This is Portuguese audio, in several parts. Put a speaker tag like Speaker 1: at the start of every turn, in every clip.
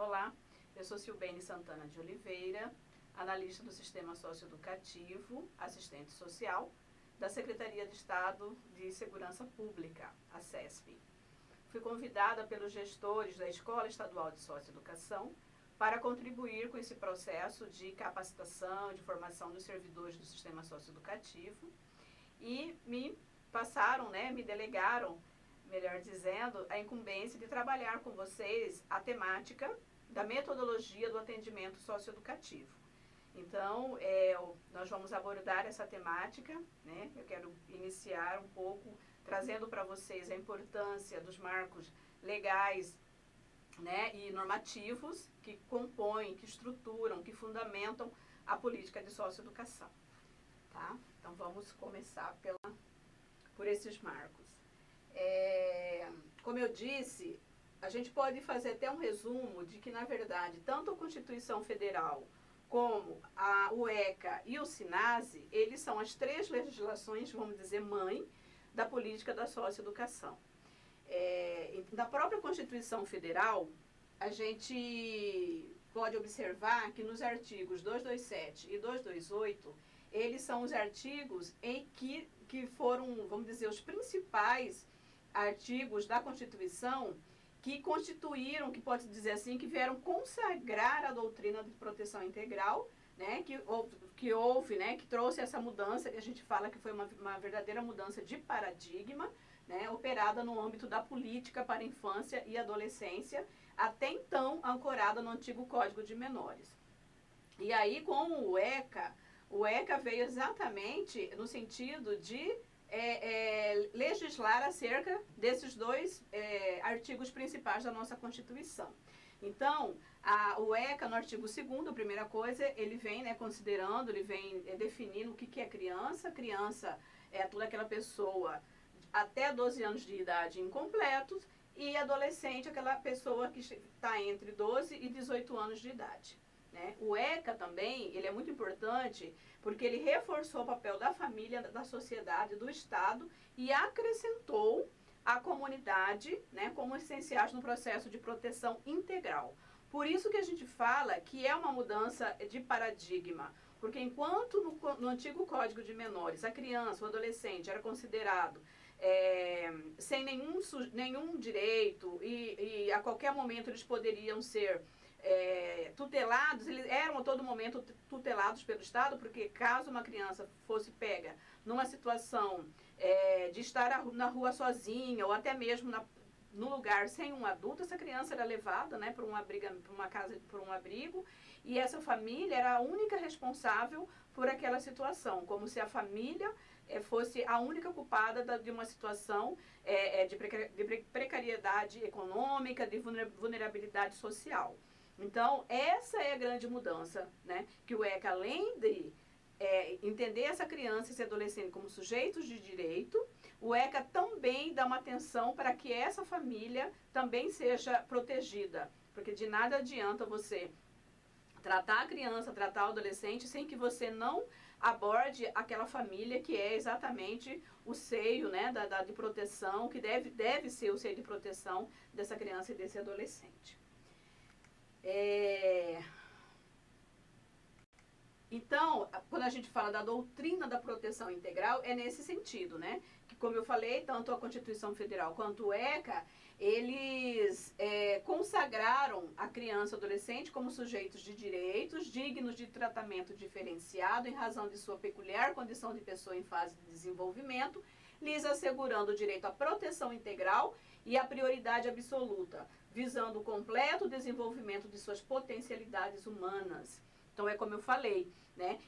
Speaker 1: Olá, eu sou Silbene Santana de Oliveira, analista do Sistema Socioeducativo, assistente social, da Secretaria de Estado de Segurança Pública, a SESP. Fui convidada pelos gestores da Escola Estadual de Socioeducação para contribuir com esse processo de capacitação, de formação dos servidores do Sistema Socioeducativo e me passaram, me delegaram, melhor dizendo, a incumbência de trabalhar com vocês a temática da metodologia do atendimento socioeducativo. Então, nós vamos abordar essa temática, Eu quero iniciar um pouco trazendo para vocês a importância dos marcos legais, e normativos que compõem, que estruturam, que fundamentam a política de socioeducação. Tá? Então, vamos começar por esses marcos. Como eu disse, a gente pode fazer até um resumo de que, na verdade, tanto a Constituição Federal como o ECA e o SINASE, eles são as três legislações, vamos dizer, mãe da política da socioeducação. Na própria Constituição Federal, a gente pode observar que nos artigos 227 e 228, eles são os artigos em que foram, vamos dizer, os principais artigos da Constituição que constituíram, que pode dizer assim, que vieram consagrar a doutrina de proteção integral, que trouxe essa mudança, que a gente fala que foi uma verdadeira mudança de paradigma, operada no âmbito da política para a infância e adolescência, até então ancorada no antigo Código de Menores. E aí, com o ECA veio exatamente no sentido de legislar acerca desses dois artigos principais da nossa Constituição. Então, o ECA, no artigo 2º, a primeira coisa, ele vem considerando, ele vem definindo o que é criança. Criança é toda aquela pessoa até 12 anos de idade incompletos, e adolescente, aquela pessoa que está entre 12 e 18 anos de idade. O ECA também, ele é muito importante porque ele reforçou o papel da família, da sociedade, do Estado e acrescentou a comunidade como essenciais no processo de proteção integral. Por isso que a gente fala que é uma mudança de paradigma, porque enquanto no antigo Código de Menores a criança, o adolescente era considerado sem nenhum direito e a qualquer momento eles poderiam ser tutelados, eles eram a todo momento tutelados pelo Estado, porque caso uma criança fosse pega numa situação de estar na rua sozinha ou até mesmo no lugar sem um adulto, essa criança era levada para uma casa, por um abrigo, e essa família era a única responsável por aquela situação, como se a família fosse a única culpada de uma situação de precariedade econômica, de vulnerabilidade social. Então, essa é a grande mudança, que o ECA, além de entender essa criança e esse adolescente como sujeitos de direito, o ECA também dá uma atenção para que essa família também seja protegida, porque de nada adianta você tratar a criança, tratar o adolescente, sem que você não aborde aquela família que é exatamente o seio de proteção, que deve ser o seio de proteção dessa criança e desse adolescente. Então, quando a gente fala da doutrina da proteção integral, é nesse sentido, que, como eu falei, tanto a Constituição Federal quanto o ECA, eles consagraram a criança e adolescente como sujeitos de direitos, dignos de tratamento diferenciado em razão de sua peculiar condição de pessoa em fase de desenvolvimento, lhes assegurando o direito à proteção integral e a prioridade absoluta, visando o completo desenvolvimento de suas potencialidades humanas. Então, é como eu falei,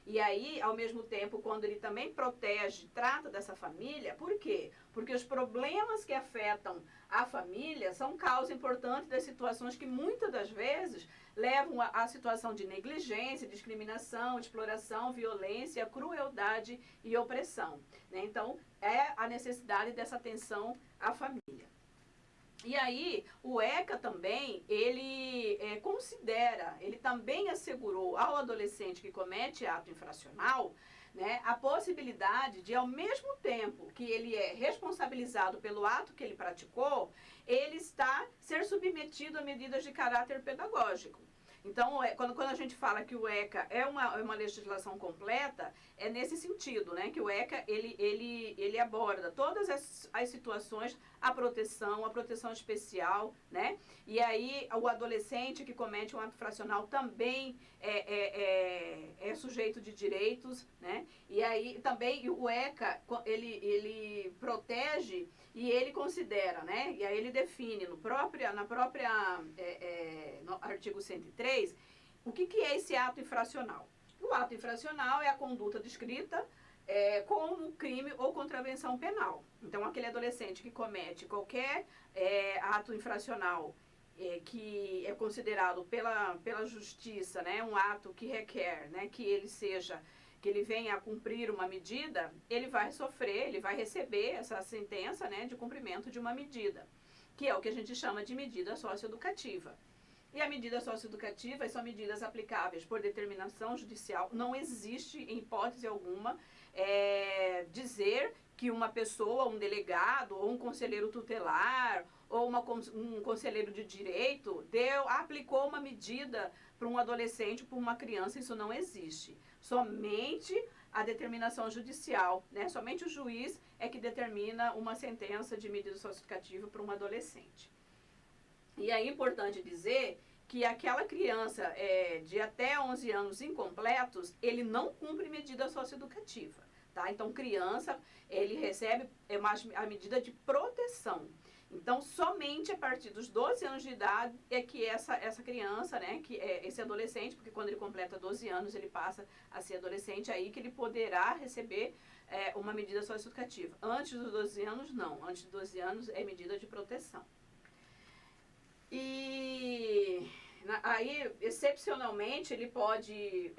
Speaker 1: E aí, ao mesmo tempo, quando ele também protege, trata dessa família, por quê? Porque os problemas que afetam a família são causa importante das situações que muitas das vezes levam à situação de negligência, discriminação, exploração, violência, crueldade e opressão. Então, é a necessidade dessa atenção à família. E aí, o ECA também, ele ele também assegurou ao adolescente que comete ato infracional, né, a possibilidade de, ao mesmo tempo que ele é responsabilizado pelo ato que ele praticou, ele ser submetido a medidas de caráter pedagógico. Então, quando a gente fala que o ECA é uma legislação completa, é nesse sentido, né? Que o ECA, ele aborda todas as situações, a proteção especial, né? E aí, o adolescente que comete um ato infracional também é sujeito de direitos, né? E aí, também, o ECA, ele protege e ele considera, né? E aí ele define no artigo 103, o que é esse ato infracional? O ato infracional é a conduta descrita como crime ou contravenção penal. Então, aquele adolescente que comete qualquer ato infracional que é considerado pela justiça, né, um ato que requer, né, que ele venha a cumprir uma medida, ele vai receber essa sentença, né, de cumprimento de uma medida, que é o que a gente chama de medida socioeducativa. E a medida socioeducativa são medidas aplicáveis por determinação judicial. Não existe, em hipótese alguma, dizer que uma pessoa, um delegado, ou um conselheiro tutelar, ou um conselheiro de direito, aplicou uma medida para um adolescente, para uma criança. Isso não existe. Somente a determinação judicial, né? Somente o juiz é que determina uma sentença de medida socioeducativa para um adolescente. E é importante dizer que aquela criança de até 11 anos incompletos, ele não cumpre medida socioeducativa, tá? Então, criança, ele recebe a medida de proteção. Então, somente a partir dos 12 anos de idade é que essa criança, né, que esse adolescente, porque quando ele completa 12 anos, ele passa a ser adolescente, aí que ele poderá receber uma medida socioeducativa. Antes dos 12 anos, não. Antes dos 12 anos é medida de proteção. E aí, excepcionalmente, ele pode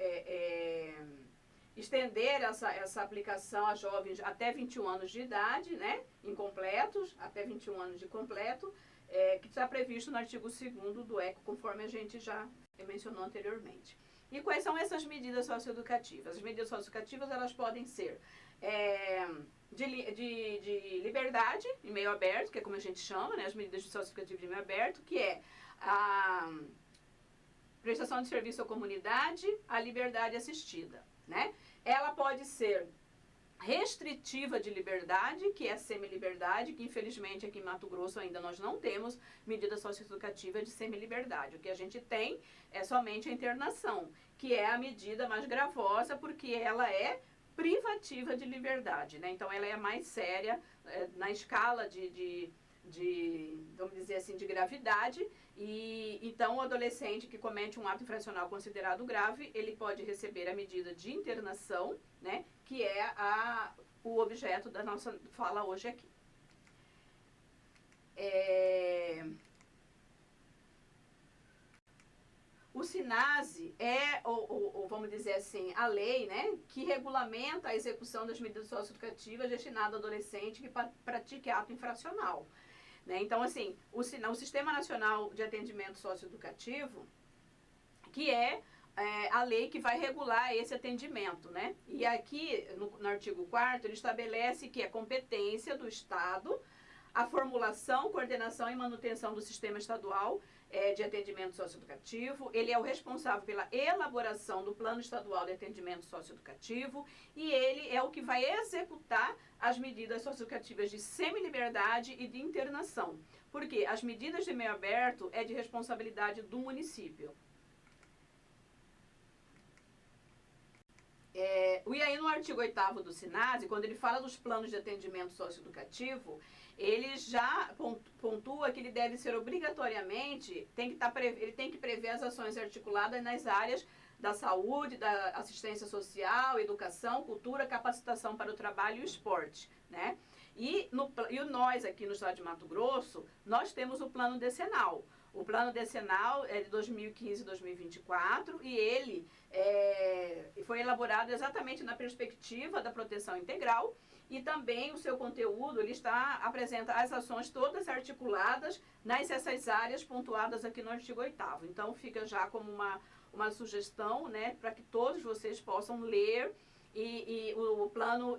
Speaker 1: estender essa aplicação a jovens até 21 anos de idade, né, incompletos, até 21 anos de completo, que está previsto no artigo 2º do ECA, conforme a gente já mencionou anteriormente. E quais são essas medidas socioeducativas? As medidas socioeducativas, elas podem ser de liberdade em meio aberto, que é como a gente chama, né, as medidas socioeducativas de meio aberto, que é a prestação de serviço à comunidade, a liberdade assistida, né? Ela pode ser restritiva de liberdade, que é a semi-liberdade, que infelizmente aqui em Mato Grosso ainda nós não temos medida socioeducativa de semi-liberdade. O que a gente tem é somente a internação, que é a medida mais gravosa, porque ela é privativa de liberdade, né? Então ela é mais séria na escala vamos dizer assim, de gravidade, e então o adolescente que comete um ato infracional considerado grave, ele pode receber a medida de internação, né, que é o objeto da nossa fala hoje aqui. O SINASE vamos dizer assim, a lei, né, que regulamenta a execução das medidas socioeducativas destinadas ao adolescente que pratique ato infracional. Né? Então, assim, o Sistema Nacional de Atendimento Socioeducativo, que é a lei que vai regular esse atendimento, né? E aqui, no artigo 4º, ele estabelece que é competência do Estado a formulação, coordenação e manutenção do sistema estadual de atendimento socioeducativo. Ele é o responsável pela elaboração do Plano Estadual de Atendimento Socioeducativo e ele é o que vai executar as medidas socioeducativas de semi-liberdade e de internação. Porque as medidas de meio aberto é de responsabilidade do município. E aí no artigo 8º do SINASE, quando ele fala dos planos de atendimento socioeducativo, ele já pontua que ele deve ser obrigatoriamente, ele tem que prever as ações articuladas nas áreas da saúde, da assistência social, educação, cultura, capacitação para o trabalho e o esporte, né? E nós aqui no estado de Mato Grosso, nós temos o plano decenal. O plano decenal é de 2015 e 2024 e ele foi elaborado exatamente na perspectiva da proteção integral e também o seu conteúdo, ele apresenta as ações todas articuladas nessas áreas pontuadas aqui no artigo 8º. Então fica já como uma sugestão, né, para que todos vocês possam ler e o plano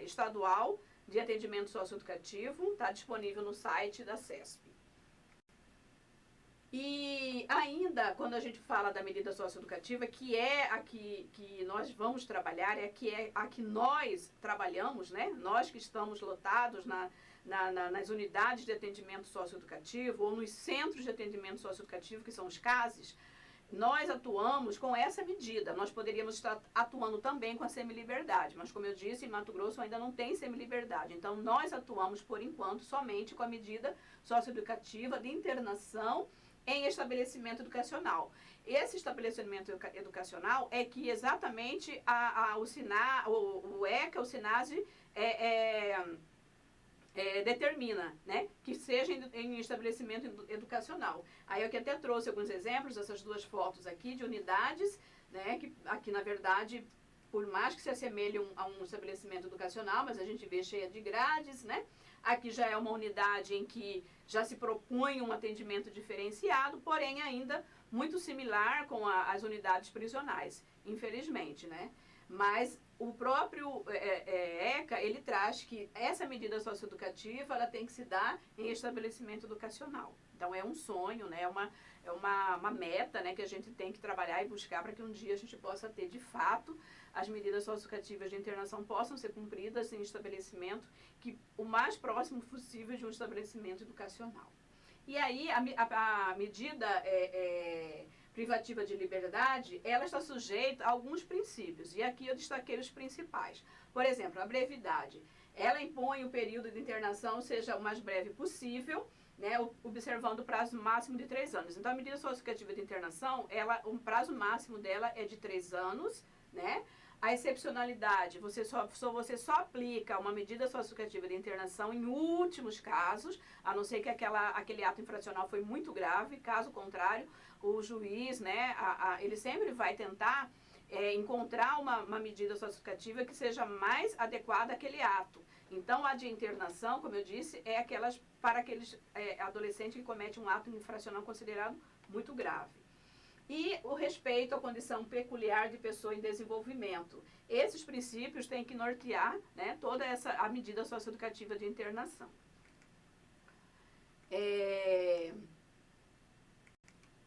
Speaker 1: estadual de atendimento socioeducativo está disponível no site da CESP. E ainda, quando a gente fala da medida socioeducativa, que é a que nós vamos trabalhar, é a que nós trabalhamos, né? Nós que estamos lotados nas unidades de atendimento socioeducativo ou nos centros de atendimento socioeducativo, que são os CASES, nós atuamos com essa medida. Nós poderíamos estar atuando também com a semiliberdade, mas como eu disse, em Mato Grosso ainda não tem semiliberdade. Então, nós atuamos, por enquanto, somente com a medida socioeducativa de internação em estabelecimento educacional. Esse estabelecimento educacional é que exatamente o ECA, o SINASE, determina, né, que seja em estabelecimento educacional. Aí eu aqui até trouxe alguns exemplos dessas duas fotos aqui de unidades, né, que aqui na verdade, por mais que se assemelhem a um estabelecimento educacional, mas a gente vê cheia de grades, né? Aqui já é uma unidade em que já se propõe um atendimento diferenciado, porém ainda muito similar com as unidades prisionais, infelizmente, né? Mas o próprio ECA, ele traz que essa medida socioeducativa, ela tem que se dar em estabelecimento educacional. Então é um sonho, né? É uma meta, né, que a gente tem que trabalhar e buscar para que um dia a gente possa ter, de fato, as medidas socioeducativas de internação possam ser cumpridas em estabelecimento que o mais próximo possível de um estabelecimento educacional. E aí a medida privativa de liberdade, ela está sujeita a alguns princípios, e aqui eu destaquei os principais. Por exemplo, a brevidade. Ela impõe o período de internação seja o mais breve possível, né, observando o prazo máximo de 3 anos. Então, a medida socioeducativa de internação, o prazo máximo dela é de 3 anos, né? A excepcionalidade, você só aplica uma medida socioeducativa de internação em últimos casos, a não ser que aquele ato infracional foi muito grave. Caso contrário, o juiz, né, ele sempre vai tentar encontrar uma medida socioeducativa que seja mais adequada àquele ato. Então, a de internação, como eu disse, é para aqueles adolescentes que cometem um ato infracional considerado muito grave. E o respeito à condição peculiar de pessoa em desenvolvimento. Esses princípios têm que nortear, né, toda a medida socioeducativa de internação.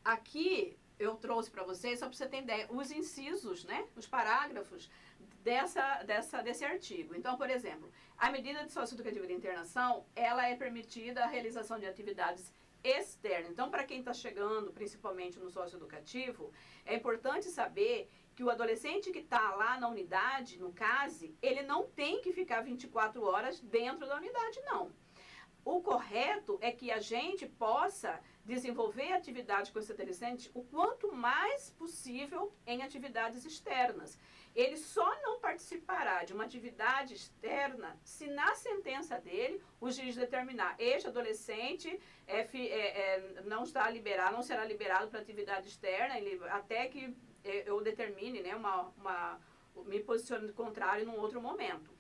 Speaker 1: Aqui eu trouxe para vocês, só para você ter ideia, os incisos, né, os parágrafos desse artigo. Então, por exemplo, a medida socioeducativa de internação, ela é permitida a realização de atividades externa. Então, para quem está chegando, principalmente no socioeducativo, é importante saber que o adolescente que está lá na unidade, no CASE, ele não tem que ficar 24 horas dentro da unidade, não. O correto é que a gente possa desenvolver atividades com esse adolescente o quanto mais possível em atividades externas. Ele só não participará de uma atividade externa se na sentença dele o juiz determinar este adolescente não será liberado para atividade externa, até que eu determine, né, me posicione contrário num outro momento.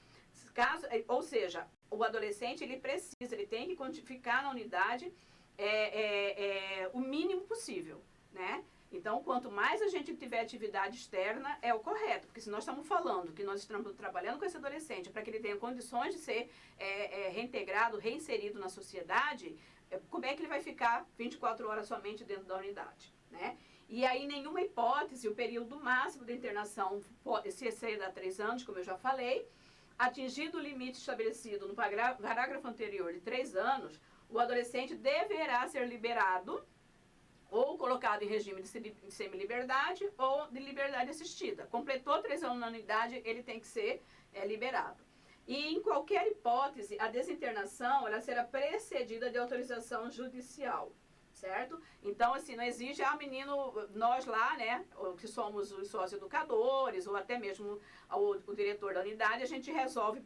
Speaker 1: Ou seja, o adolescente ele tem que ficar na unidade o mínimo possível, né? Então, quanto mais a gente tiver atividade externa, é o correto. Porque se nós estamos falando que nós estamos trabalhando com esse adolescente para que ele tenha condições de ser reintegrado, reinserido na sociedade, como é que ele vai ficar 24 horas somente dentro da unidade, né? E aí, em nenhuma hipótese, o período máximo de internação pode ser de 3 anos, como eu já falei. Atingido o limite estabelecido no parágrafo anterior de 3 anos, o adolescente deverá ser liberado ou colocado em regime de semiliberdade ou de liberdade assistida. Completou 3 anos na unidade, ele tem que ser liberado. E em qualquer hipótese, a desinternação ela será precedida de autorização judicial, certo? Então, assim, não exige, menino, nós lá, né, que somos os socioeducadores, ou até mesmo o diretor da unidade, a gente resolve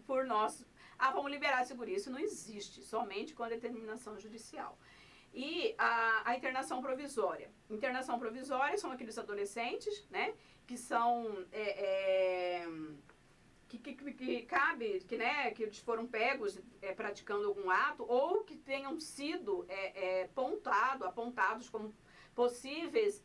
Speaker 1: por nós, vamos liberar a segurança. Isso não existe, somente com a determinação judicial. E a internação provisória. Internação provisória são aqueles adolescentes, né, que são... que eles foram pegos praticando algum ato ou que tenham sido apontados como possíveis,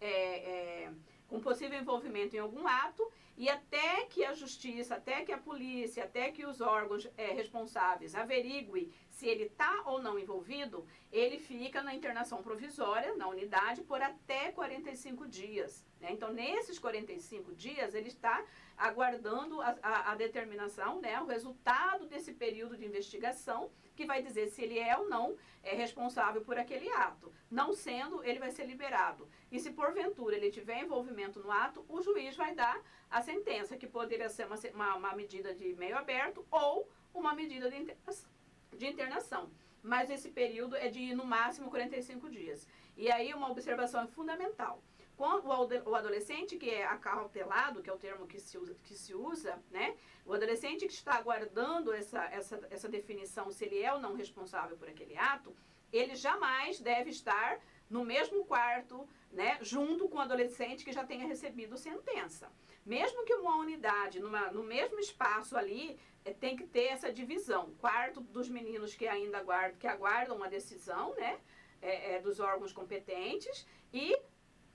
Speaker 1: com possível envolvimento em algum ato e até que a justiça, até que a polícia, até que os órgãos responsáveis averiguem se ele está ou não envolvido, ele fica na internação provisória, na unidade, por até 45 dias. Né? Então, nesses 45 dias, ele está aguardando a determinação, né, o resultado desse período de investigação, que vai dizer se ele é ou não responsável por aquele ato. Não sendo, ele vai ser liberado. E se porventura ele tiver envolvimento no ato, o juiz vai dar a sentença, que poderia ser uma medida de meio aberto ou uma medida de internação. Mas esse período é de, no máximo, 45 dias. E aí uma observação fundamental. Quando o adolescente que é acautelado, que é o termo que se usa, né? O adolescente que está aguardando essa definição, se ele é ou não responsável por aquele ato, ele jamais deve estar no mesmo quarto, né, junto com o adolescente que já tenha recebido sentença. Mesmo que uma unidade, no mesmo espaço ali, tem que ter essa divisão. Quarto dos meninos que ainda aguardam uma decisão, né, dos órgãos competentes, e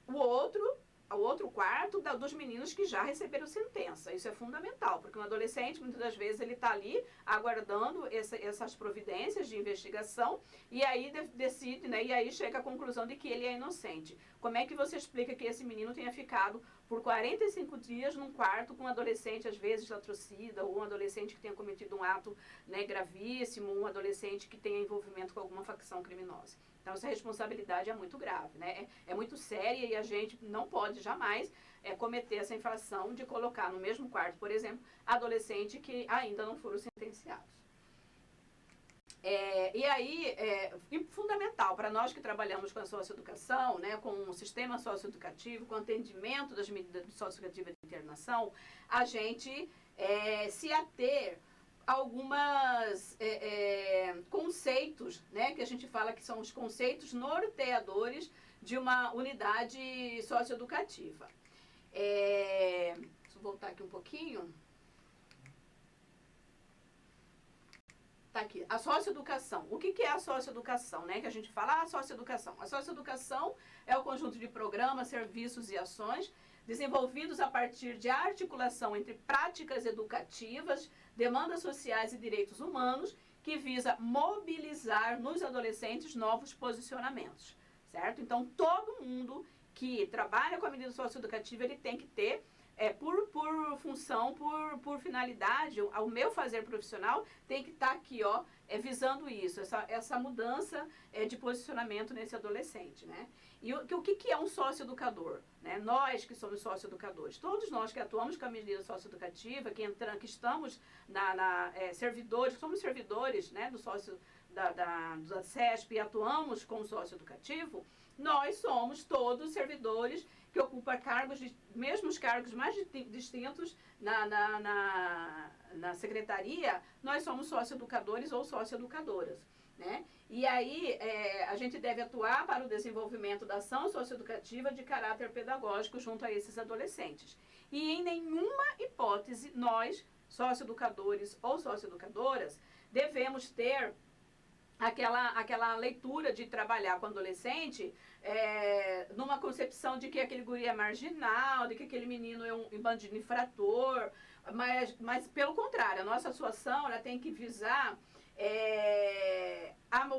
Speaker 1: o outro quarto dos meninos que já receberam sentença. Isso é fundamental, porque um adolescente, muitas das vezes, ele está ali aguardando essas providências de investigação e aí decide, né, e aí chega à conclusão de que ele é inocente. Como é que você explica que esse menino tenha ficado por 45 dias num quarto com um adolescente, às vezes, latrocida, ou um adolescente que tenha cometido um ato, né, gravíssimo, um adolescente que tenha envolvimento com alguma facção criminosa? Então, essa responsabilidade é muito grave, né? É muito séria e a gente não pode jamais cometer essa infração de colocar no mesmo quarto, por exemplo, adolescentes que ainda não foram sentenciados. E aí, fundamental para nós que trabalhamos com a socioeducação, né, com o sistema socioeducativo, com o atendimento das medidas socioeducativas de internação, a gente se ater algumas conceitos, né, que a gente fala que são os conceitos norteadores de uma unidade socioeducativa. Deixa eu voltar aqui um pouquinho. Tá aqui, a socioeducação. O que é a socioeducação, né? Que a gente fala, a socioeducação. A socioeducação é o conjunto de programas, serviços e ações desenvolvidos a partir de articulação entre práticas educativas, demandas sociais e direitos humanos, que visa mobilizar nos adolescentes novos posicionamentos, certo? Então, todo mundo que trabalha com a medida socioeducativa, ele tem que ter, por função, por finalidade, ao meu fazer profissional, tem que estar aqui, ó, visando isso, essa mudança de posicionamento nesse adolescente, né? E o que é um socioeducador? Né? Nós que somos socioeducadores, todos nós que atuamos com a medida socioeducativa, que estamos servidores, somos servidores, né, da CESP e atuamos com o socioeducativo, nós somos todos servidores que ocupam mesmos cargos mais distintos na secretaria, nós somos socioeducadores ou socioeducadoras. Né? E aí a gente deve atuar para o desenvolvimento da ação socioeducativa de caráter pedagógico junto a esses adolescentes. E em nenhuma hipótese nós, socioeducadores ou socioeducadoras, devemos ter aquela leitura de trabalhar com adolescente numa concepção de que aquele guri é marginal, de que aquele menino é um bandido infrator, mas pelo contrário, a nossa atuação ela tem que visar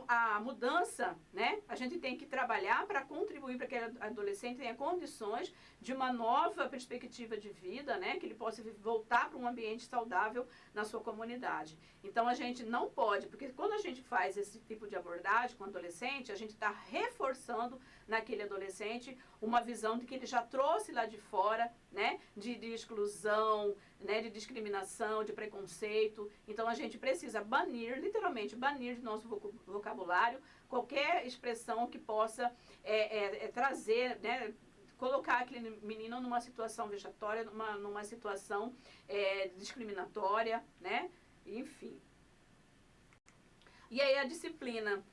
Speaker 1: a mudança, né? A gente tem que trabalhar para contribuir para que aquele adolescente tenha condições de uma nova perspectiva de vida, né? Que ele possa voltar para um ambiente saudável na sua comunidade. Então, a gente não pode, porque quando a gente faz esse tipo de abordagem com o adolescente, a gente está reforçando naquele adolescente uma visão de que ele já trouxe lá de fora, né? De exclusão, né? De discriminação, de preconceito. Então, a gente precisa literalmente banir de nosso vocabulário qualquer expressão que possa trazer, né, colocar aquele menino numa situação vexatória, numa situação discriminatória, né, enfim. E aí a disciplina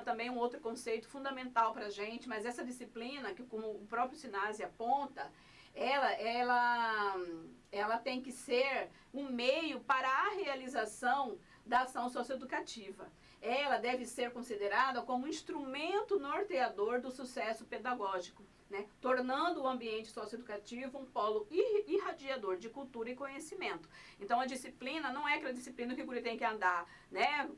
Speaker 1: também é um outro conceito fundamental para a gente, mas essa disciplina, que como o próprio Sinase aponta, ela tem que ser um meio para a realização da ação socioeducativa. Ela deve ser considerada como instrumento norteador do sucesso pedagógico, né, tornando o ambiente socioeducativo um polo irradiador de cultura e conhecimento. Então, a disciplina não é aquela disciplina que o guri tem que andar, né,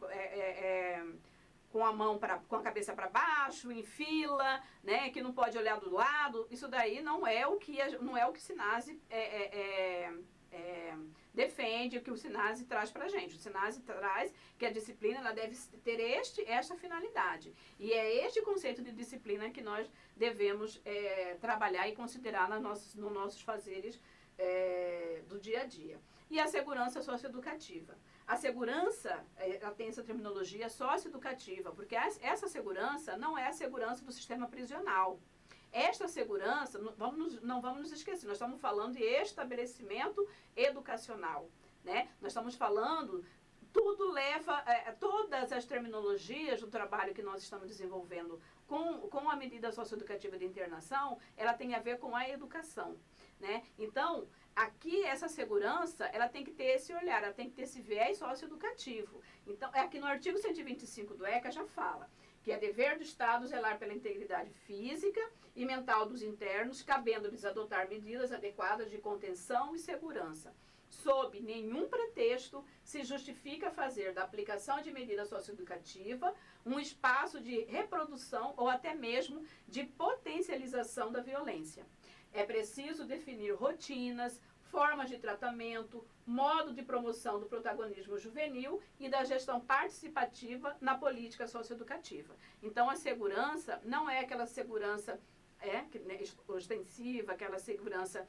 Speaker 1: com a mão com a cabeça para baixo, em fila, né, que não pode olhar do lado. Isso daí não é o que SINASE defende, o que o SINASE traz para a gente. O SINASE traz que a disciplina ela deve ter esta finalidade. E é este conceito de disciplina que nós devemos trabalhar e considerar nos nossos fazeres do dia a dia. E a segurança socioeducativa. A segurança, ela tem essa terminologia socioeducativa, porque essa segurança não é a segurança do sistema prisional. Esta segurança, não vamos nos esquecer, nós estamos falando de estabelecimento educacional, né? Nós estamos falando, tudo leva, todas as terminologias do trabalho que nós estamos desenvolvendo com a medida socioeducativa de internação, ela tem a ver com a educação, né? Então, aqui essa segurança, ela tem que ter esse olhar, ela tem que ter esse viés socioeducativo. Então, aqui no artigo 125 do ECA já fala que é dever do Estado zelar pela integridade física e mental dos internos, cabendo-lhes adotar medidas adequadas de contenção e segurança. Sob nenhum pretexto se justifica fazer da aplicação de medida socioeducativa um espaço de reprodução ou até mesmo de potencialização da violência. É preciso definir rotinas, formas de tratamento, modo de promoção do protagonismo juvenil e da gestão participativa na política socioeducativa. Então, a segurança não é aquela segurança ostensiva, aquela segurança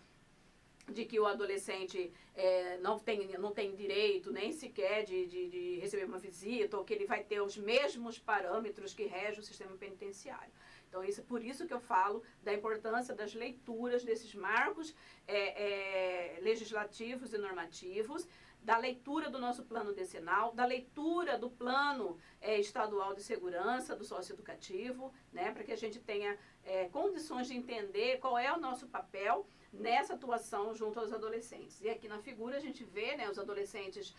Speaker 1: de que o adolescente não tem direito nem sequer de receber uma visita, ou que ele vai ter os mesmos parâmetros que regem o sistema penitenciário. Então, por isso que eu falo da importância das leituras desses marcos legislativos e normativos, da leitura do nosso plano decenal, da leitura do plano estadual de segurança, do socioeducativo, né, para que a gente tenha condições de entender qual é o nosso papel nessa atuação junto aos adolescentes. E aqui na figura a gente vê, né, os adolescentes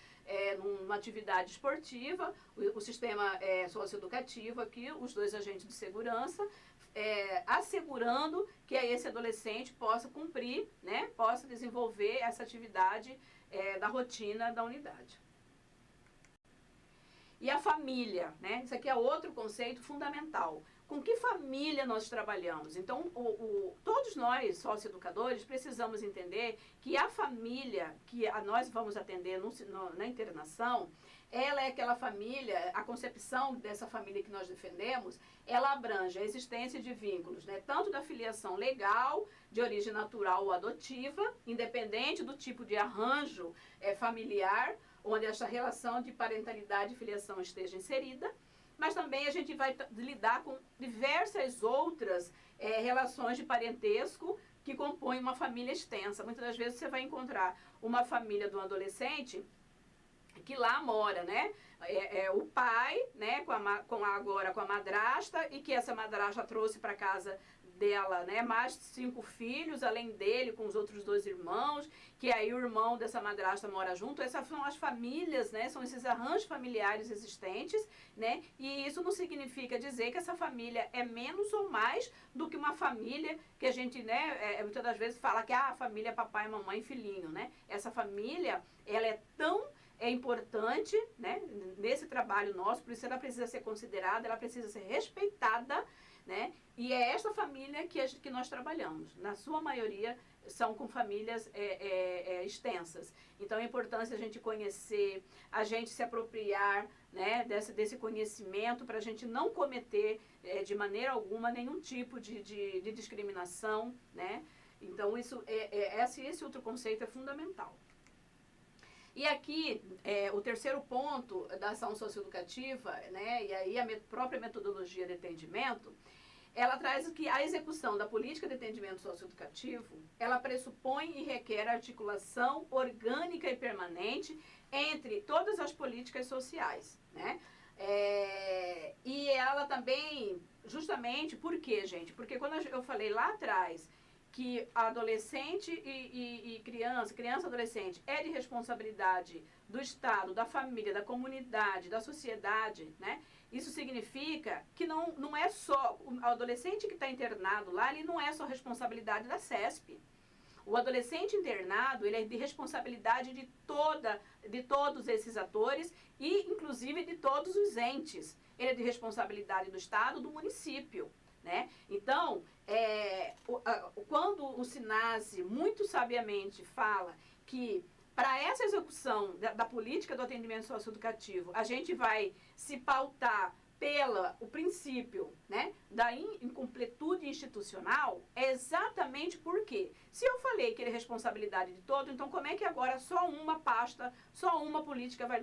Speaker 1: numa atividade esportiva, o sistema socioeducativo aqui, os dois agentes de segurança, assegurando que esse adolescente possa cumprir, né, possa desenvolver essa atividade da rotina da unidade. E a família, né? Isso aqui é outro conceito fundamental. Com que família nós trabalhamos? Então, todos nós, socioeducadores, precisamos entender que a família que nós vamos atender na internação, ela é aquela família, a concepção dessa família que nós defendemos, ela abrange a existência de vínculos, né, tanto da filiação legal, de origem natural ou adotiva, independente do tipo de arranjo familiar, onde essa relação de parentalidade e filiação esteja inserida, mas também a gente vai lidar com diversas outras relações de parentesco que compõem uma família extensa. Muitas das vezes você vai encontrar uma família de um adolescente que lá mora, né? O pai, né? Agora com a madrasta, e que essa madrasta trouxe para casa dela, né, mais 5 filhos, além dele, com os outros 2 irmãos, que aí o irmão dessa madrasta mora junto. Essas são as famílias, né, são esses arranjos familiares existentes, né, e isso não significa dizer que essa família é menos ou mais do que uma família que a gente, né, muitas das vezes fala que a família é papai, mamãe e filhinho, né. Essa família, ela é tão importante, né, nesse trabalho nosso, por isso ela precisa ser considerada, ela precisa ser respeitada, né? E é esta família que nós trabalhamos. Na sua maioria são com famílias extensas. Então é importante a gente conhecer, a gente se apropriar, né, desse conhecimento para a gente não cometer de maneira alguma nenhum tipo de discriminação, né? Então esse outro conceito é fundamental. E aqui, o terceiro ponto da ação socioeducativa, né, e aí a própria metodologia de atendimento, ela traz que a execução da política de atendimento socioeducativo, ela pressupõe e requer articulação orgânica e permanente entre todas as políticas sociais, né? E ela também, justamente, por quê, gente? Porque quando eu falei lá atrás que adolescente e criança e adolescente é de responsabilidade do Estado, da família, da comunidade, da sociedade, né? isso significa que não é só, o adolescente que está internado lá, ele não é só responsabilidade da CESP. O adolescente internado, ele é de responsabilidade de todos esses atores e, inclusive, de todos os entes. Ele é de responsabilidade do Estado, do município, né? Então, quando o SINASE muito sabiamente fala que para essa execução da política do atendimento socioeducativo, a gente vai se pautar o princípio, né, da incompletude institucional, é exatamente porque, se eu falei que ele é responsabilidade de todo, então como é que agora só uma pasta, só uma política vai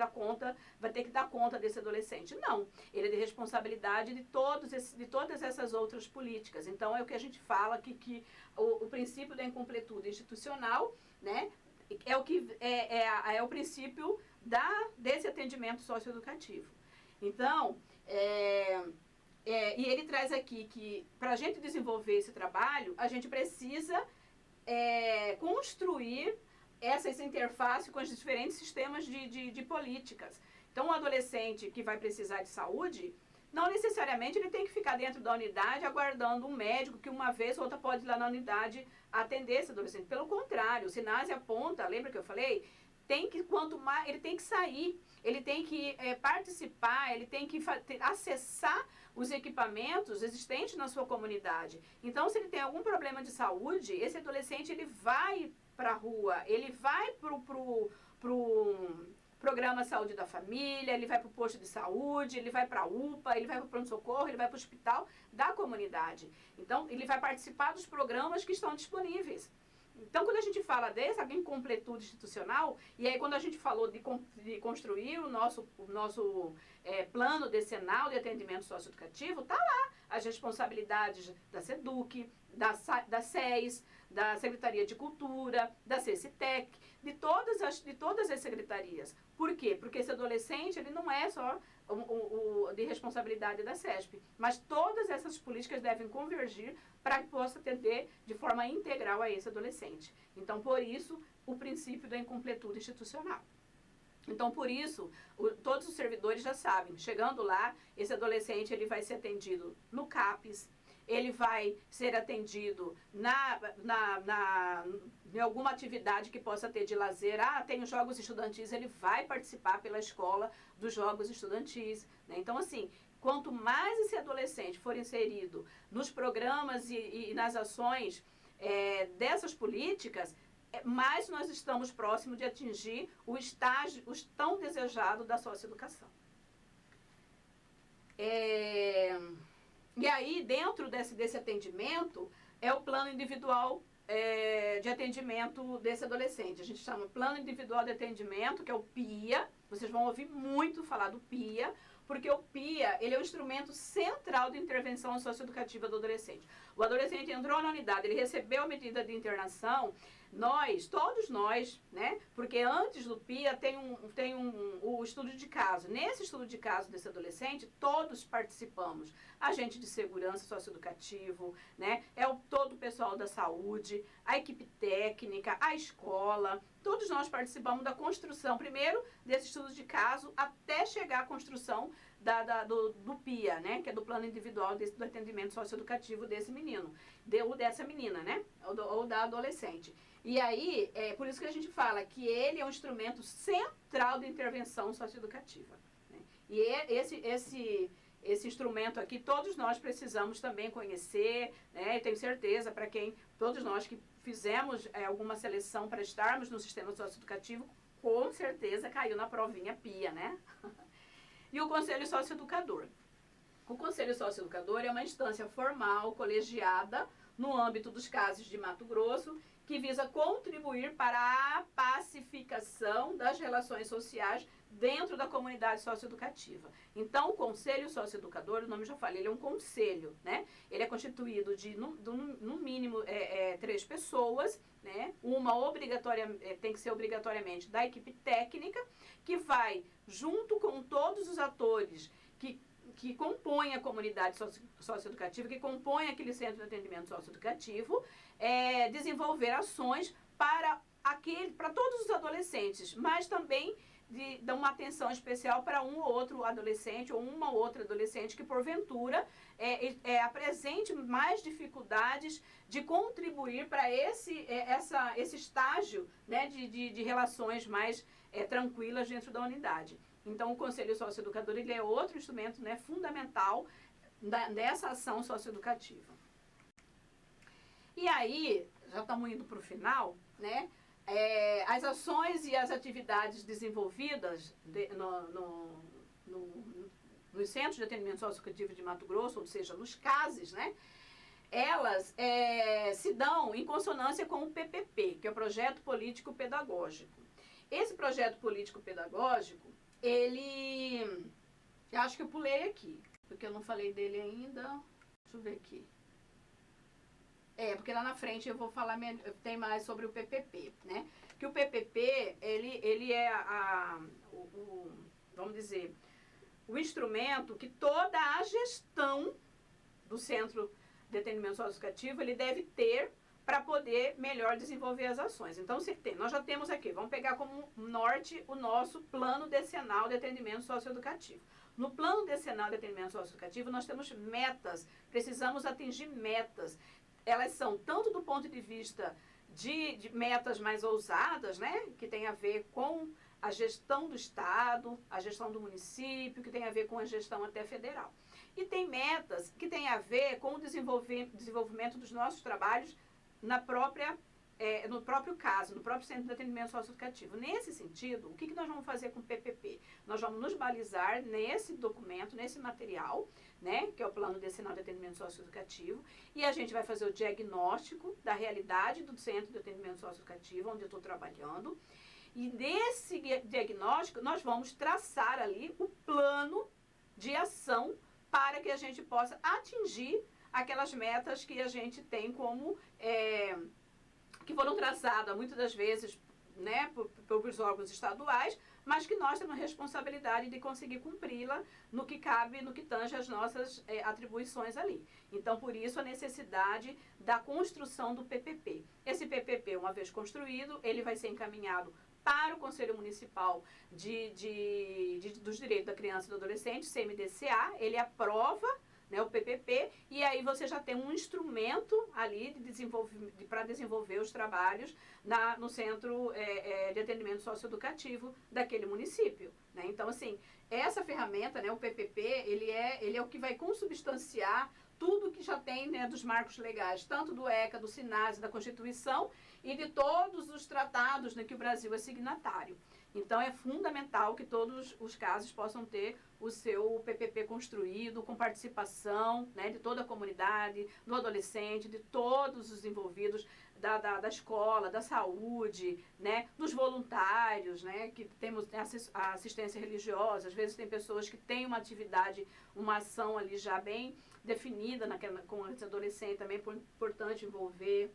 Speaker 1: ter que dar conta desse adolescente? Não, ele é de responsabilidade de todas essas outras políticas. Então é o que a gente fala que o princípio da incompletude institucional, né, é o princípio desse atendimento socioeducativo. Então, e ele traz aqui que para a gente desenvolver esse trabalho, a gente precisa construir essas interfaces com os diferentes sistemas de políticas. Então, um adolescente que vai precisar de saúde, não necessariamente ele tem que ficar dentro da unidade aguardando um médico que uma vez ou outra pode ir lá na unidade atender esse adolescente. Pelo contrário, o SINASE aponta, lembra que eu falei? Quanto mais, ele tem que sair, ele tem que participar, ele tem que acessar os equipamentos existentes na sua comunidade. Então, se ele tem algum problema de saúde, esse adolescente ele vai para a rua, ele vai para o programa Saúde da Família, ele vai para o posto de saúde, ele vai para a UPA, ele vai para o pronto-socorro, ele vai para o hospital da comunidade. Então, ele vai participar dos programas que estão disponíveis. Então, quando a gente fala dessa incompletude institucional, e aí quando a gente falou de construir o nosso plano decenal de atendimento socioeducativo, está lá as responsabilidades da SEDUC, da SES, da Secretaria de Cultura, da CECITEC, de todas as secretarias. Por quê? Porque esse adolescente ele não é só de responsabilidade da CESP, mas todas essas políticas devem convergir para que possa atender de forma integral a esse adolescente. Então, por isso, o princípio da incompletude institucional. Então, por isso, todos os servidores já sabem, chegando lá, esse adolescente ele vai ser atendido no CAPES, ele vai ser atendido em alguma atividade que possa ter de lazer. Tem os jogos estudantis, ele vai participar pela escola dos jogos estudantis, né? Então, assim, quanto mais esse adolescente for inserido nos programas e nas ações dessas políticas, mais nós estamos próximos de atingir o estágio tão desejado da socioeducação. E aí, dentro desse atendimento, é o plano individual de atendimento desse adolescente. A gente chama Plano Individual de Atendimento, que é o PIA. Vocês vão ouvir muito falar do PIA, porque o PIA ele é o instrumento central de intervenção socioeducativa do adolescente. O adolescente entrou na unidade, ele recebeu a medida de internação, todos nós, né? Porque antes do PIA tem o estudo de caso. Nesse estudo de caso desse adolescente, todos participamos. Agente de segurança socioeducativo, né? Todo o pessoal da saúde, a equipe técnica, a escola. Todos nós participamos da construção, primeiro, desse estudo de caso, até chegar à construção do PIA, né? Que é do plano individual do atendimento socioeducativo desse menino, ou dessa menina, né? Ou da adolescente. E aí, por isso que a gente fala que ele é um instrumento central de intervenção socioeducativa, né? E esse instrumento aqui, todos nós precisamos também conhecer, né? Eu tenho certeza, todos nós que fizemos alguma seleção para estarmos no sistema socioeducativo, com certeza caiu na provinha PIA, né? E o Conselho Socioeducador. O Conselho Socioeducador é uma instância formal, colegiada, no âmbito dos casos de Mato Grosso, que visa contribuir para a pacificação das relações sociais dentro da comunidade socioeducativa. Então, o Conselho Socioeducador, o nome já falei, ele é um conselho, né? Ele é constituído de, no mínimo, 3 pessoas, né? Uma tem que ser obrigatoriamente da equipe técnica, que vai, junto com todos os atores que compõem a comunidade socioeducativa, que compõem aquele centro de atendimento socioeducativo, desenvolver ações para todos os adolescentes, mas também dão uma atenção especial para um ou outro adolescente ou uma outra adolescente que, porventura, apresente mais dificuldades de contribuir para esse estágio, né, de relações mais tranquilas dentro da unidade. Então, o Conselho Socioeducador ele é outro instrumento, né, fundamental dessa ação socioeducativa. E aí, já estamos indo para o final, né? As ações e as atividades desenvolvidas nos Centros de Atendimento Socioeducativo de Mato Grosso, ou seja, nos CASES, né? Elas se dão em consonância com o PPP, que é o Projeto Político Pedagógico. Esse Projeto Político Pedagógico, eu acho que eu pulei aqui, porque eu não falei dele ainda. Deixa eu ver aqui. Porque lá na frente eu vou falar, tem mais sobre o PPP, né? Que o PPP, ele é vamos dizer, o instrumento que toda a gestão do Centro de Atendimento Socioeducativo, ele deve ter para poder melhor desenvolver as ações. Então, nós já temos aqui, vamos pegar como norte o nosso Plano Decenal de Atendimento Socioeducativo. No Plano Decenal de Atendimento Socioeducativo, nós temos metas, precisamos atingir metas. Elas são tanto do ponto de vista de metas mais ousadas, né, que tem a ver com a gestão do Estado, a gestão do município, que tem a ver com a gestão até federal. E tem metas que tem a ver com o desenvolvimento dos nossos trabalhos no próprio caso, no próprio Centro de Atendimento Socioeducativo. Nesse sentido, o que nós vamos fazer com o PPP? Nós vamos nos balizar nesse documento, nesse material, né, que é o Plano Decenal de Atendimento Socioeducativo, e a gente vai fazer o diagnóstico da realidade do Centro de Atendimento Socioeducativo, onde eu estou trabalhando, e nesse diagnóstico nós vamos traçar ali o plano de ação para que a gente possa atingir aquelas metas que a gente tem como que foram traçadas muitas das vezes, né, pelos órgãos estaduais, mas que nós temos a responsabilidade de conseguir cumpri-la no que cabe, no que tange as nossas atribuições ali. Então, por isso, a necessidade da construção do PPP. Esse PPP, uma vez construído, ele vai ser encaminhado para o Conselho Municipal dos Direitos da Criança e do Adolescente, CMDCA, ele aprova, né, o PPP, e aí você já tem um instrumento ali para desenvolver os trabalhos no Centro de Atendimento Socioeducativo daquele município, né? Então, assim, essa ferramenta, né, o PPP, ele é o que vai consubstanciar tudo que já tem, né, dos marcos legais, tanto do ECA, do SINASE, da Constituição e de todos os tratados, né, que o Brasil é signatário. Então, é fundamental que todos os casos possam ter o seu PPP construído, com participação, né, de toda a comunidade, do adolescente, de todos os envolvidos, da escola, da saúde, né, dos voluntários, né, que temos a assistência religiosa. Às vezes tem pessoas que têm uma atividade, uma ação ali já bem definida com esse adolescente, também é importante envolver.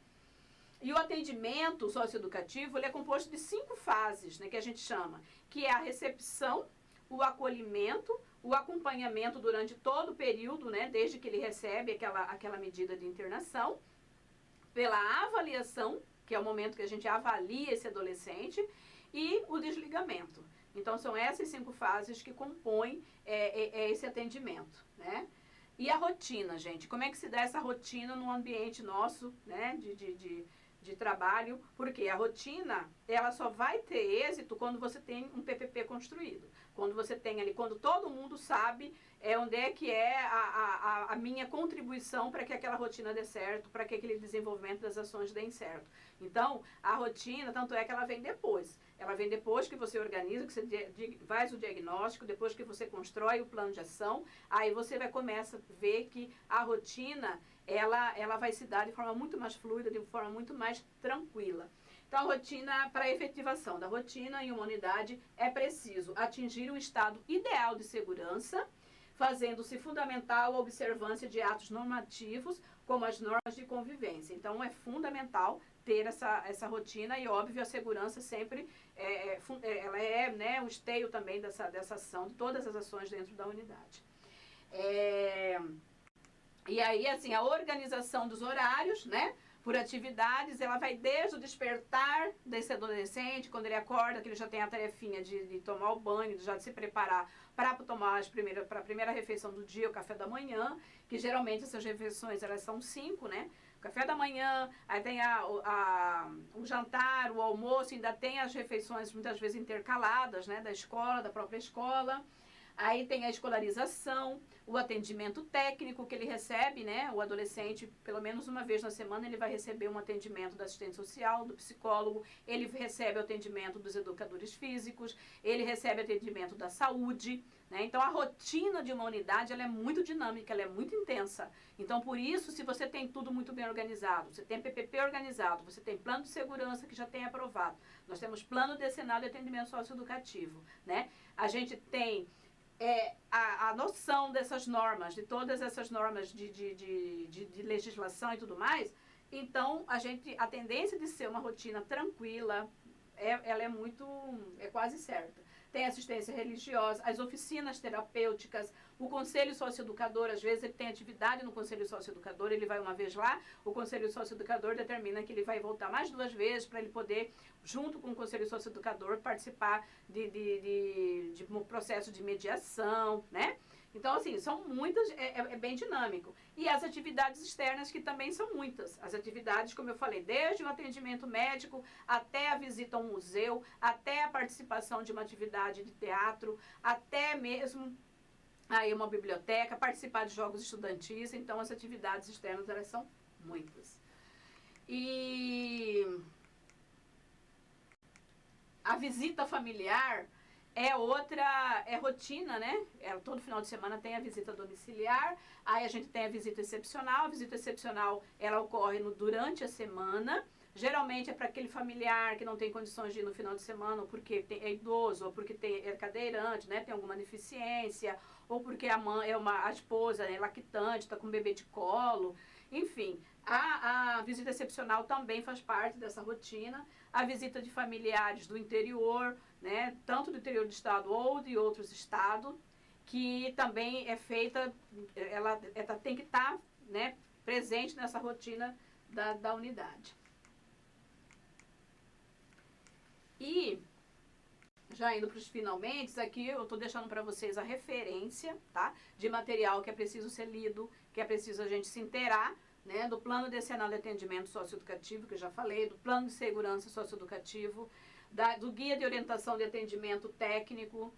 Speaker 1: E o atendimento socioeducativo, ele é composto de 5 fases, né, que a gente chama, que é a recepção, o acolhimento, o acompanhamento durante todo o período, né, desde que ele recebe aquela medida de internação, pela avaliação, que é o momento que a gente avalia esse adolescente, e o desligamento. Então, são essas 5 fases que compõem esse atendimento, né? E a rotina, gente, como é que se dá essa rotina no ambiente nosso, né, de trabalho? Porque a rotina, ela só vai ter êxito quando você tem um PPP construído. Quando você tem ali, quando todo mundo sabe onde é que é a minha contribuição para que aquela rotina dê certo, para que aquele desenvolvimento das ações dê certo. Então, a rotina, tanto é que ela vem depois. Ela vem depois que você organiza, que você faz o diagnóstico, depois que você constrói o plano de ação, aí você começa a ver que a rotina, ela vai se dar de forma muito mais fluida, de forma muito mais tranquila. Então, a rotina, para a efetivação da rotina em uma unidade, é preciso atingir um estado ideal de segurança, fazendo-se fundamental a observância de atos normativos, como as normas de convivência. Então, é fundamental ter essa rotina e, óbvio, a segurança sempre ela é, né, o esteio também dessa ação, de todas as ações dentro da unidade. E aí, assim, a organização dos horários, né, por atividades, ela vai desde o despertar desse adolescente, quando ele acorda, que ele já tem a tarefinha de tomar o banho, já de se preparar para tomar a primeira refeição do dia, o café da manhã, que geralmente essas refeições elas são 5, né? O café da manhã, aí tem o jantar, o almoço, ainda tem as refeições muitas vezes intercaladas, né? Da escola, da própria escola. Aí tem a escolarização, o atendimento técnico que ele recebe, né? O adolescente, pelo menos uma vez na semana, ele vai receber um atendimento do assistente social, do psicólogo, ele recebe o atendimento dos educadores físicos, ele recebe atendimento da saúde, né? Então, a rotina de uma unidade, ela é muito dinâmica, ela é muito intensa. Então, por isso, se você tem tudo muito bem organizado, você tem PPP organizado, você tem plano de segurança que já tem aprovado, nós temos plano decenal de atendimento socioeducativo, né? A gente tem a noção dessas normas, de todas essas normas de legislação e tudo mais, então a tendência de ser uma rotina tranquila, ela é quase certa. Tem assistência religiosa, as oficinas terapêuticas, o conselho socioeducador, às vezes ele tem atividade no conselho socioeducador, ele vai uma vez lá, o conselho socioeducador determina que ele vai voltar mais 2 vezes para ele poder, junto com o conselho socioeducador, participar de um processo de mediação, né? Então, assim, são muitas, é bem dinâmico. E as atividades externas, que também são muitas. As atividades, como eu falei, desde o atendimento médico, até a visita a um museu, até a participação de uma atividade de teatro, até mesmo aí uma biblioteca, participar de jogos estudantis. Então, as atividades externas, elas são muitas. E a visita familiar é rotina, né? Todo final de semana tem a visita domiciliar, aí a gente tem a visita excepcional. A visita excepcional, ela ocorre durante a semana. Geralmente é para aquele familiar que não tem condições de ir no final de semana, ou porque é idoso, ou porque é cadeirante, né? Tem alguma deficiência, ou porque a mãe a esposa é lactante, está com um bebê de colo. Enfim, a visita excepcional também faz parte dessa rotina. A visita de familiares do interior, né, tanto do interior do estado ou de outros estados, que também é feita, ela tem que estar, né, presente nessa rotina da unidade. E, já indo para os finalmente, aqui eu estou deixando para vocês a referência, tá, de material que é preciso ser lido, que é preciso a gente se inteirar, né, do plano decenal de atendimento socioeducativo, que eu já falei, do plano de segurança socioeducativo, do guia de orientação de atendimento técnico,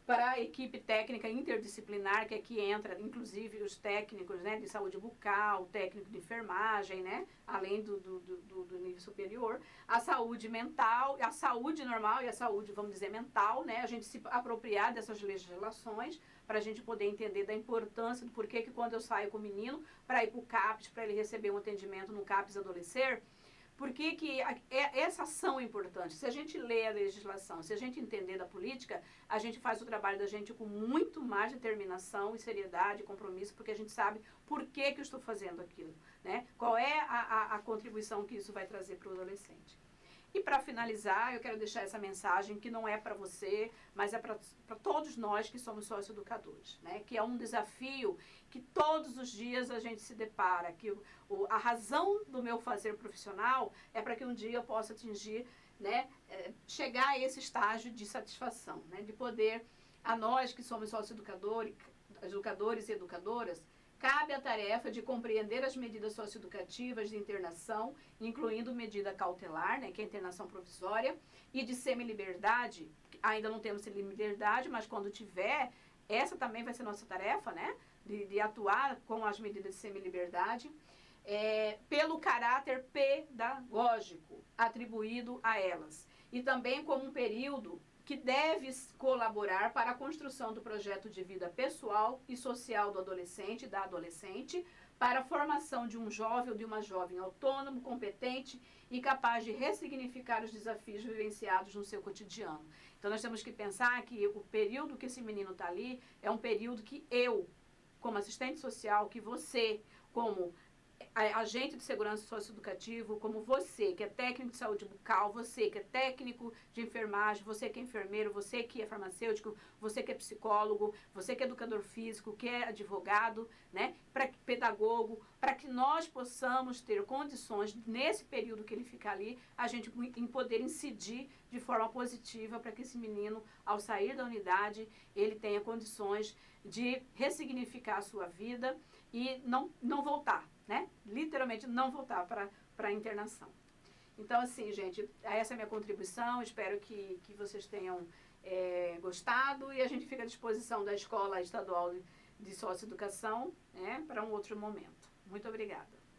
Speaker 1: para a equipe técnica interdisciplinar, que aqui entra, inclusive, os técnicos, né, de saúde bucal, técnico de enfermagem, né, além do nível superior, a saúde mental, a saúde normal e a saúde, vamos dizer, mental, né, a gente se apropriar dessas legislações, para a gente poder entender da importância do porquê que quando eu saio com o menino para ir para o CAPS, para ele receber um atendimento no CAPS Adolescer, por que essa ação é importante? Se a gente lê a legislação, se a gente entender da política, a gente faz o trabalho da gente com muito mais determinação e seriedade e compromisso, porque a gente sabe por que eu estou fazendo aquilo, né? Qual é a contribuição que isso vai trazer para o adolescente. E para finalizar, eu quero deixar essa mensagem que não é para você, mas é para todos nós que somos socioeducadores, né? Que é um desafio que todos os dias a gente se depara, que a razão do meu fazer profissional é para que um dia eu possa atingir, né, chegar a esse estágio de satisfação, né? De poder, a nós que somos socioeducadores, educadores e educadoras, cabe a tarefa de compreender as medidas socioeducativas de internação, incluindo medida cautelar, né, que é a internação provisória, e de semi-liberdade. Ainda não temos semi-liberdade, mas quando tiver, essa também vai ser nossa tarefa, né, de atuar com as medidas de semi-liberdade, pelo caráter pedagógico atribuído a elas. E também como um período que deve colaborar para a construção do projeto de vida pessoal e social do adolescente e da adolescente, para a formação de um jovem ou de uma jovem autônomo, competente e capaz de ressignificar os desafios vivenciados no seu cotidiano. Então, nós temos que pensar que o período que esse menino está ali é um período que eu, como assistente social, que você, como agente de segurança socioeducativo, como você, que é técnico de saúde bucal, você que é técnico de enfermagem, você que é enfermeiro, você que é farmacêutico, você que é psicólogo, você que é educador físico, que é advogado, né, pedagogo, para que nós possamos ter condições, nesse período que ele fica ali, a gente em poder incidir de forma positiva para que esse menino, ao sair da unidade, ele tenha condições de ressignificar a sua vida e não voltar, né? Literalmente não voltar para a internação. Então, assim, gente, essa é a minha contribuição. Espero que vocês tenham gostado e a gente fica à disposição da Escola Estadual de Socioeducação, né, para um outro momento. Muito obrigada.